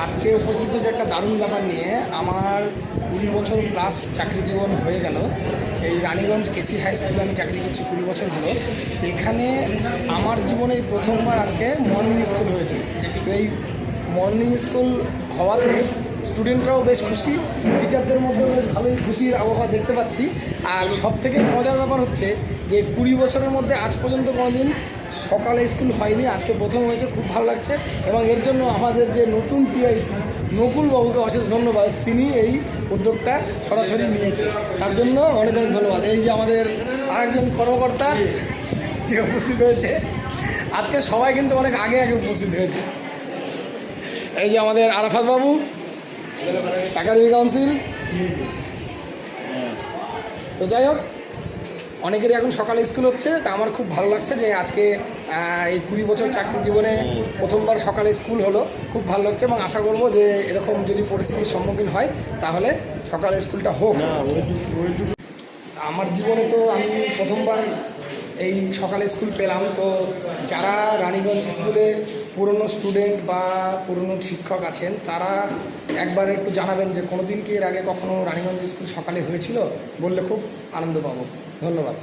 আজকে উপস্থিত যে একটা দারুণ ব্যাপার নিয়ে আমার 20 বছর প্লাস চাকরি জীবন হয়ে গেল। এই রানীগঞ্জ কেসি হাই স্কুলে আমি চাকরি করছি 20 বছর হলো। এখানে আমার জীবনে প্রথমবার আজকে মর্নিং স্কুল হয়েছে। তো এই মর্নিং স্কুল হওয়াতে স্টুডেন্টরাও বেশ খুশি, টিচারদের মধ্যেও বেশ ভালোই খুশির আবহাওয়া দেখতে পাচ্ছি। আর সবথেকে মজার ব্যাপার হচ্ছে যে 20 বছরের মধ্যে আজ পর্যন্ত কোনোদিন সকালে স্কুল হয়নি, আজকে প্রথম হয়েছে। খুব ভালো লাগছে এবং এর জন্য আমাদের যে নতুন টিআইসি নকুলবাবুকে অশেষ ধন্যবাদ। তিনি এই উদ্যোগটা সরাসরি নিয়েছে, তার জন্য অনেক অনেক ধন্যবাদ। এই যে আমাদের আরেকজন কর্মকর্তা যে উপস্থিত হয়েছে আজকে, সবাই কিন্তু অনেক আগে আগে উপস্থিত হয়েছে। এই যে আমাদের আরাফাত বাবু, একাডেমি কাউন্সিল। তো যাই হোক, অনেকেরই এখন সকালে স্কুল হচ্ছে। তা আমার খুব ভালো লাগছে যে আজকে এই 20 বছর চাকরি জীবনে প্রথমবার সকালে স্কুল হলো। খুব ভালো লাগছে এবং আশা করব যে এরকম যদি পরিস্থিতির সম্মুখীন হয় তাহলে সকালে স্কুলটা হোক। আমার জীবনে তো আমি প্রথমবার এই সকালে স্কুল পেলাম। তো যারা রানীগঞ্জ স্কুলে পুরনো স্টুডেন্ট বা পুরনো শিক্ষক আছেন তারা একবার একটু জানাবেন যে কোনো দিন কি এর আগে কখনো রানীগঞ্জ স্কুল সকালে হয়েছিল, বললে খুব আনন্দ পাবো। ধন্যবাদ।